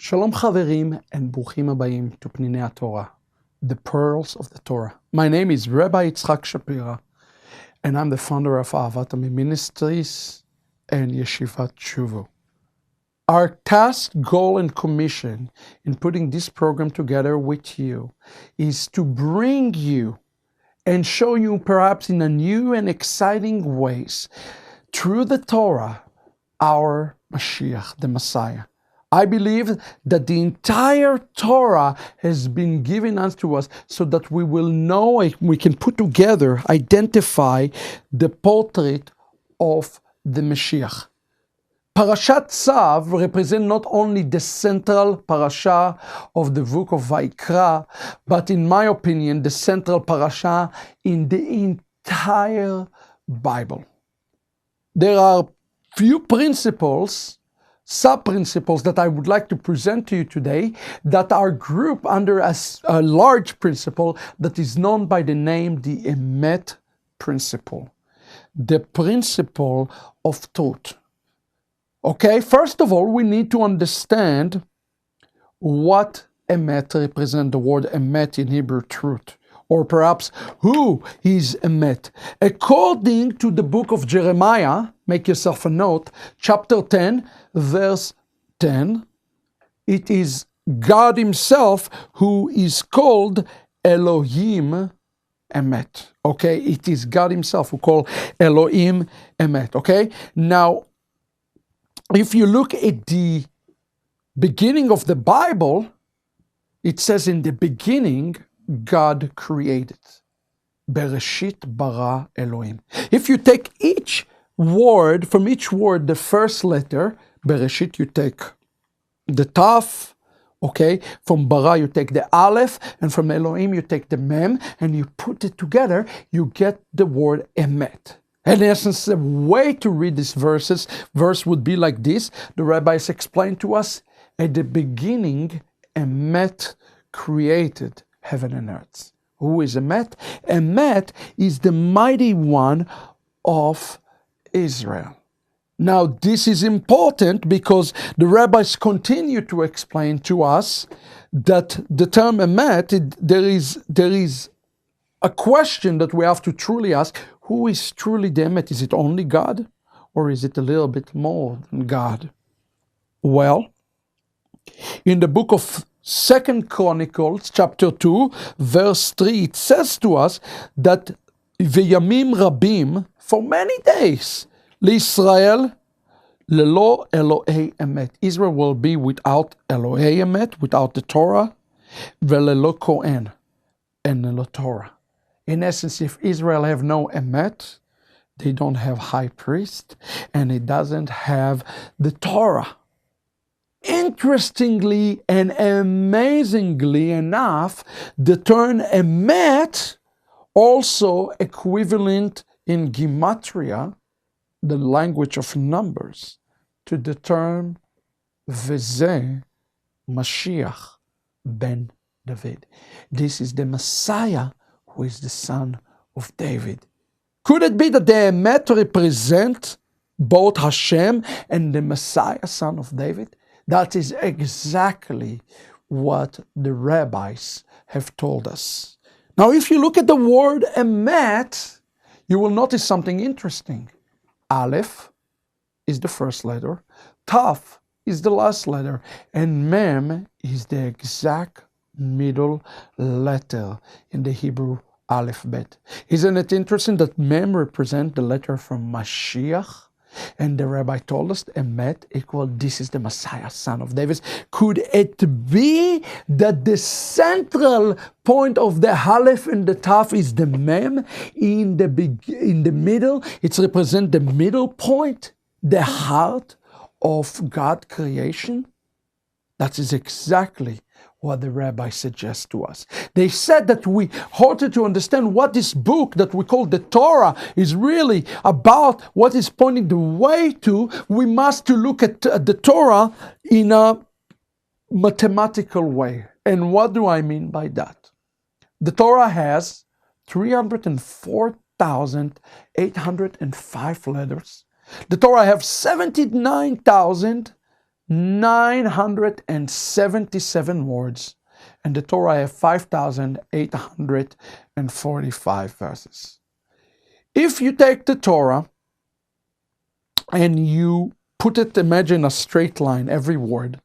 Shalom Chaverim and Bruchim Habayim to Pninei Torah, the pearls of the Torah. My name is Rabbi Yitzchak Shapira, and I'm the founder of Ahavat Ami Ministries and Yeshivat Shuvu. Our task, goal, and commission in putting this program together with you is to bring you and show you, perhaps in a new and exciting ways, through the Torah, our Mashiach, the Messiah. I believe that the entire Torah has been given unto us so that we will know, we can put together, identify the portrait of the Mashiach. Parashat Tzav represents not only the central parasha of the book of Vayikra, but in my opinion, the central parasha in the entire Bible. There are few principles, sub-principles that I would like to present to you today that are grouped under a large principle that is known by the name the Emet principle, the principle of truth. Okay, first of all, we need to understand what Emet represents, the word Emet in Hebrew, truth, or perhaps who is Emet. According to the book of Jeremiah, make yourself a note, chapter 10, verse 10, it is God himself who is called Elohim Emet. Okay, it is God himself who called Elohim Emet. Okay, now, if you look at the beginning of the Bible, it says in the beginning, God created. Bereshit bara Elohim. If you take each word, from each word, the first letter, Bereshit, you take the Tzav, okay? From bara, you take the Aleph, and from Elohim, you take the Mem, and you put it together, you get the word Emet. In essence, the way to read these verse would be like this. The rabbis explained to us, at the beginning, Emet created heaven and earth. Who is Emet? Emet is the mighty one of Israel. Now, this is important because the rabbis continue to explain to us that the term Emet, there is a question that we have to truly ask: who is truly the Emet? Is it only God, or is it a little bit more than God? Well, in the book of 2 Chronicles, chapter 2, verse 3, it says to us that V'yamim rabim, for many days, l'Israel lelo Elohei Emet. Israel will be without Elohei Emet, without the Torah, ve'lelo Kohen, and lelo Torah. In essence, if Israel have no Emet, they don't have high priest, and it doesn't have the Torah. Interestingly and amazingly enough, the term Emet also equivalent in Gematria, the language of numbers, to the term V'zeh Mashiach ben David. This is the Messiah who is the son of David. Could it be that the Emet represent both Hashem and the Messiah, son of David? That is exactly what the rabbis have told us. Now, if you look at the word Emet, you will notice something interesting. Aleph is the first letter, Taf is the last letter, and Mem is the exact middle letter in the Hebrew alphabet. Isn't it interesting that Mem represents the letter from Mashiach? And the rabbi told us Emet equal, this is the Messiah, son of David. Could it be that the central point of the Aleph and the Taf is the Mem in the middle? It represents the middle point, the heart of God creation? That is exactly what the rabbi suggests to us. They said that we ought to understand what this book that we call the Torah is really about, what is pointing the way to. We must to look at the Torah in a mathematical way. And what do I mean by that? The Torah has 304,805 letters. The Torah has 79,000 977 words, and the Torah has 5,845 verses. If you take the Torah and you put it, imagine a straight line, every word,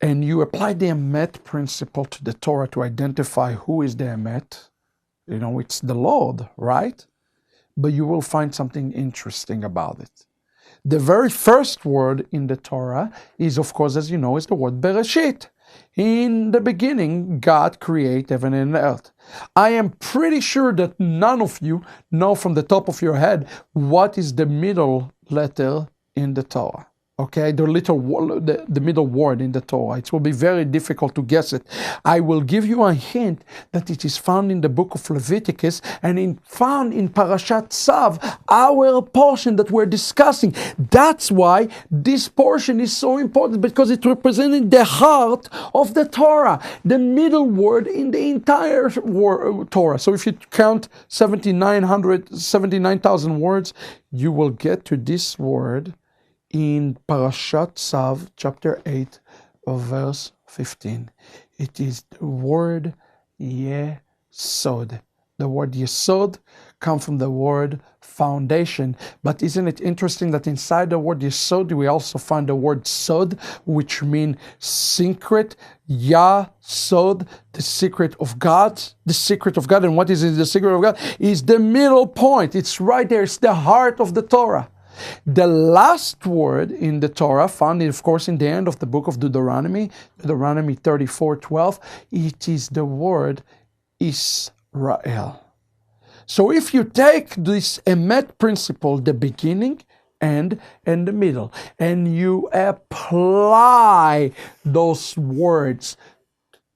and you apply the Emet principle to the Torah to identify who is the Emet, it's the Lord, right? But you will find something interesting about it. The very first word in the Torah is, of course, as you know, is the word Bereshit. In the beginning, God created heaven and earth. I am pretty sure that none of you know from the top of your head what is the middle letter in the Torah. Okay, the middle word in the Torah. It will be very difficult to guess it. I will give you a hint that it is found in the book of Leviticus and found in Parashat Tzav, our portion that we're discussing. That's why this portion is so important, because it represents the heart of the Torah, the middle word in the entire Torah. So if you count 79,000 words, you will get to this word in Parashat Tzav, chapter 8, verse 15. It is the word Yesod. The word Yesod comes from the word foundation. But isn't it interesting that inside the word Yesod, we also find the word Sod, which means secret. Yasod, the secret of God. The secret of God. And what is the secret of God? Is the middle point. It's right there. It's the heart of the Torah. The last word in the Torah, found, of course, in the end of the book of Deuteronomy 34:12, it is the word Israel. So if you take this Emet principle, the beginning and the middle, and you apply those words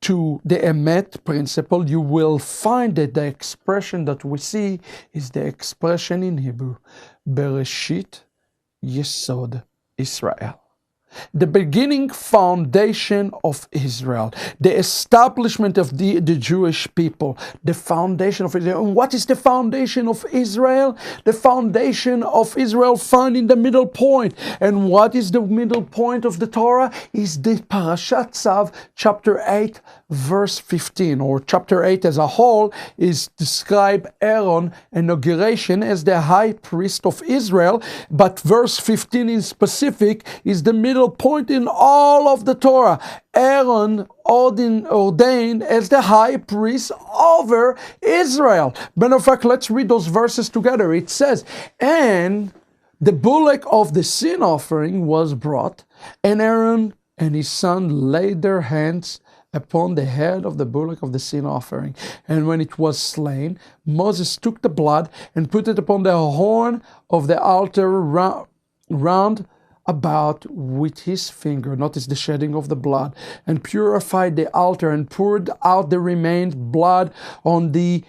to the Emet principle, you will find that the expression that we see is the expression in Hebrew, Bereshit Yesod Israel. The beginning foundation of Israel, the establishment of the Jewish people, the foundation of Israel. And what is the foundation of Israel? The foundation of Israel found in the middle point. And what is the middle point of the Torah? Is the Parashat Tzav, chapter 8, verse 15, or chapter 8 as a whole, is describe Aaron's inauguration as the high priest of Israel, but verse 15 in specific is the middle point in all of the Torah. Aaron ordained as the high priest over Israel. Matter of fact, let's read those verses together. It says, and the bullock of the sin offering was brought, and Aaron and his son laid their hands upon the head of the bullock of the sin offering. And when it was slain, Moses took the blood and put it upon the horn of the altar round about with his finger, notice the shedding of the blood, and purified the altar and poured out the remaining blood on the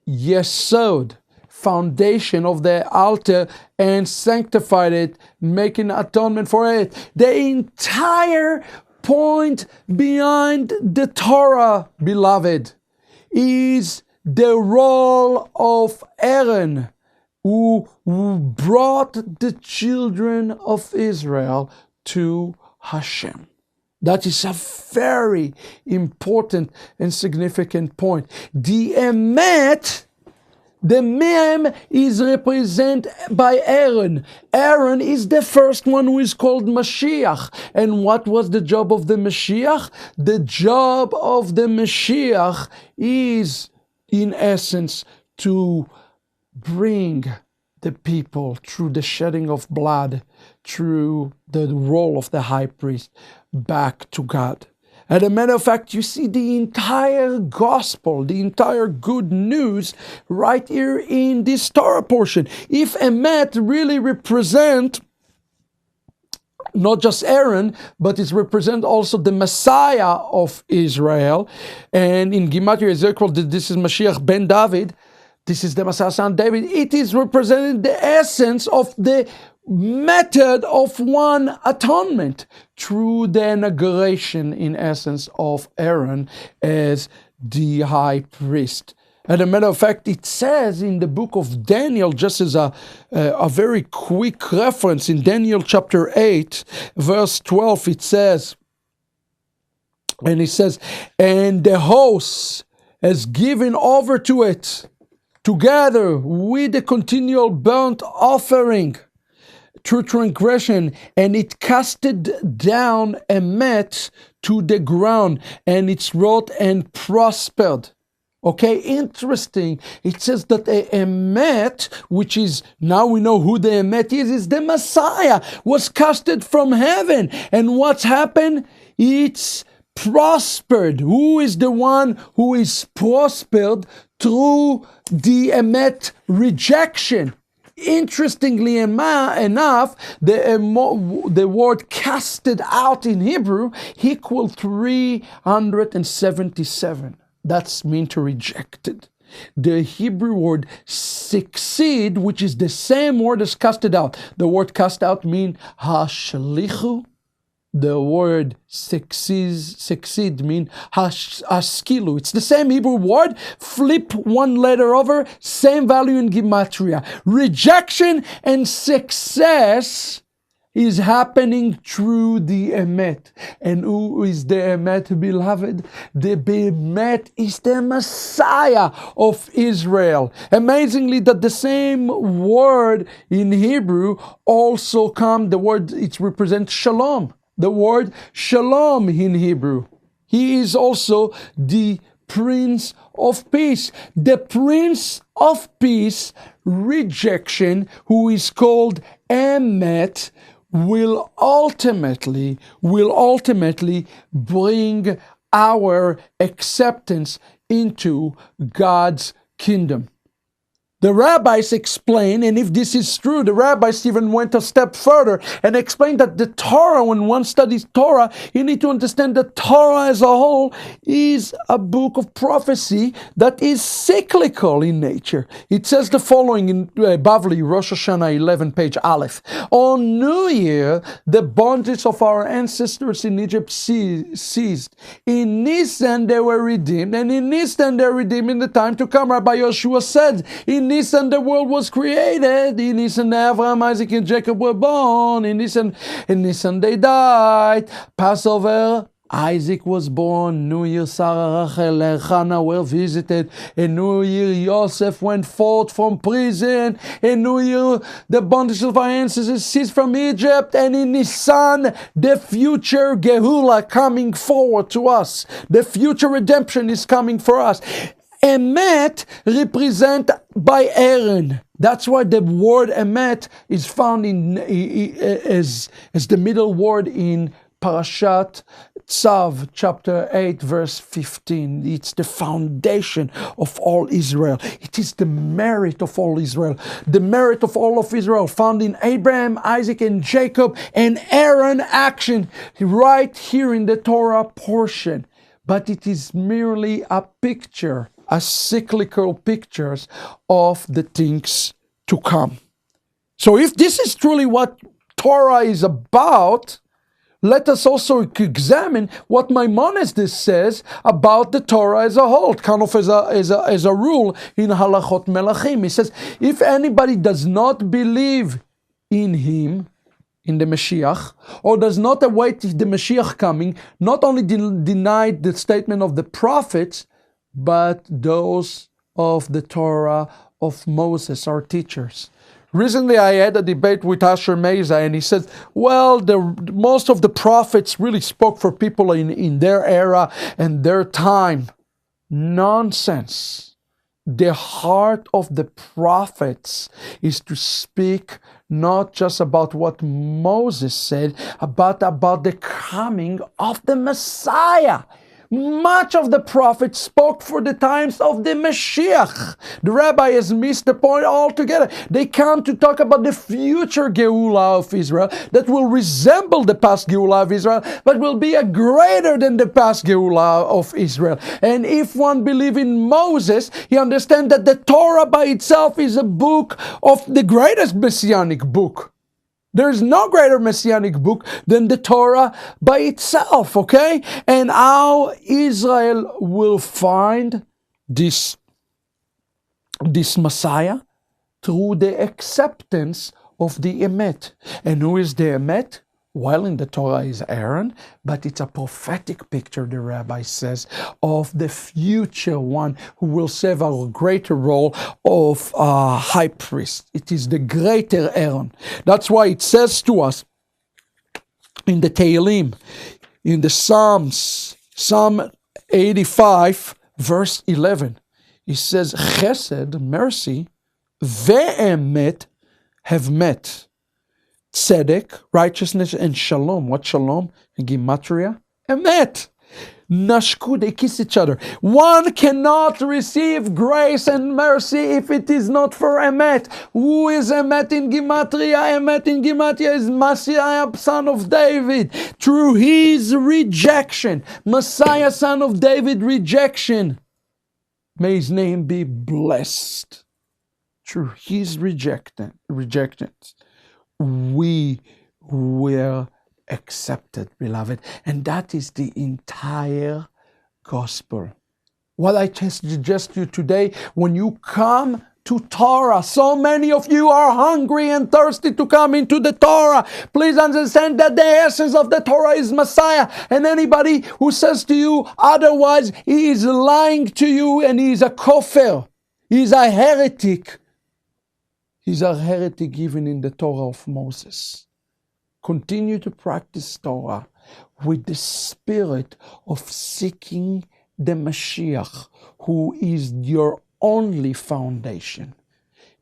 Yesod, foundation of the altar, and sanctified it, making atonement for it. The entire point behind the Torah, beloved, is the role of Aaron, who brought the children of Israel to Hashem. That is a very important and significant point. The Emet, the Mem, is represented by Aaron. Aaron is the first one who is called Mashiach. And what was the job of the Mashiach? The job of the Mashiach is, in essence, to bring the people through the shedding of blood, through the role of the high priest, back to God. As a matter of fact, you see the entire gospel, the entire good news right here in this Torah portion. If Emet really represent not just Aaron, but it represents also the Messiah of Israel, and in Gematria Ezekiel, this is Mashiach ben David, this is the Messiah son David. It is representing the essence of the method of one atonement through the inauguration, in essence, of Aaron as the high priest. As a matter of fact, it says in the book of Daniel, just as a very quick reference, in Daniel chapter 8, verse 12, it says, and it says, and the host has given over to it, together with the continual burnt offering, through transgression, and it casted down Emet to the ground, and it wrought and prospered. Okay, interesting. It says that a Emet, which is, now we know who the Emet is the Messiah, was casted from heaven. And what's happened? It's prospered. Who is the one who is prospered through the Emet rejection? Interestingly enough, the word casted out in Hebrew equals 377. That's mean to rejected. The Hebrew word succeed, which is the same word as casted out. The word cast out means hashlichu. The word succeed means haskilu. It's the same Hebrew word. Flip one letter over, same value in Gematria. Rejection and success is happening through the Emet. And who is the Emet, beloved? The Emet is the Messiah of Israel. Amazingly, that the same word in Hebrew also the word, it represents shalom. The word shalom in Hebrew. He is also the Prince of Peace. The Prince of Peace rejection, who is called Emet, will ultimately bring our acceptance into God's kingdom. The rabbis explain, and if this is true, the rabbis even went a step further and explained that the Torah, when one studies Torah, you need to understand that Torah as a whole is a book of prophecy that is cyclical in nature. It says the following in Bavli, Rosh Hashanah 11, page Aleph. On New Year, the bondage of our ancestors in Egypt ceased. In Nisan they were redeemed, and in Nisan they are redeemed in the time to come. Rabbi Yoshua said, in Nisan the world was created. In Nisan Abraham, Isaac, and Jacob were born. In Nisan they died. Passover, Isaac was born. New Year, Sarah, Rachel, and Hannah were visited. In New Year, Joseph went forth from prison. In New Year, the bondage of our ancestors ceased from Egypt. And in Nisan, the future Geula coming forward to us. The future redemption is coming for us. Emet represent by Aaron. That's why the word Emet is found as the middle word in Parashat Tzav, chapter 8, verse 15. It's the foundation of all Israel. It is the merit of all Israel. The merit of all of Israel found in Abraham, Isaac, and Jacob, and Aaron action right here in the Torah portion. But it is merely a picture, a cyclical pictures of the things to come. So if this is truly what Torah is about, let us also examine what Maimonides says about the Torah as a whole, kind of as a rule in Halachot Melachim. He says, if anybody does not believe in him, in the Mashiach, or does not await the Mashiach coming, not only denied the statement of the prophets, but those of the Torah of Moses, our teachers. Recently, I had a debate with Asher Meza, and he said, well, most of the prophets really spoke for people in their era and their time. Nonsense. The heart of the prophets is to speak not just about what Moses said, but about the coming of the Messiah. Much of the prophets spoke for the times of the Mashiach. The rabbi has missed the point altogether. They come to talk about the future Geula of Israel that will resemble the past Geula of Israel, but will be a greater than the past Geula of Israel. And if one believes in Moses, he understands that the Torah by itself is a book of the greatest messianic book. There's no greater messianic book than the Torah by itself, okay? And how Israel will find this this Messiah through the acceptance of the Emet. And who is the Emet? Well, in the Torah is Aaron, but it's a prophetic picture, the rabbi says, of the future one who will serve a greater role of high priest. It is the greater Aaron. That's why it says to us in the Tehillim, in the Psalms, Psalm 85, verse 11, it says, Chesed, mercy, ve'emet have met. Tzedek, righteousness, and shalom. What shalom? In Gematria? Emet. Nashku, they kiss each other. One cannot receive grace and mercy if it is not for Emet. Who is Emet in Gematria? Emet in Gematria is Messiah, son of David. Through his rejection, Messiah, son of David, rejection. May his name be blessed. Through his rejections, we were accepted, beloved. And that is the entire gospel. What I suggest to you today, when you come to Torah, so many of you are hungry and thirsty to come into the Torah. Please understand that the essence of the Torah is Messiah. And anybody who says to you otherwise, he is lying to you and he is a kofar. He is a heretic. He's a heretic even in the Torah of Moses. Continue to practice Torah with the spirit of seeking the Mashiach, who is your only foundation.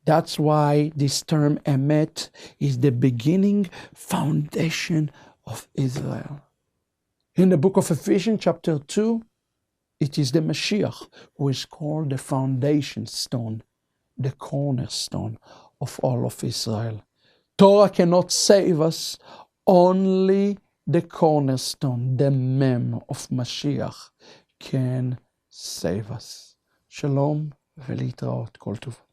That's why this term Emet is the beginning foundation of Israel. In the book of Ephesians chapter 2, it is the Mashiach who is called the foundation stone, the cornerstone of all of Israel. Torah cannot save us, only the cornerstone, the mem of Mashiach can save us. Shalom ולהתראות, כל טוב.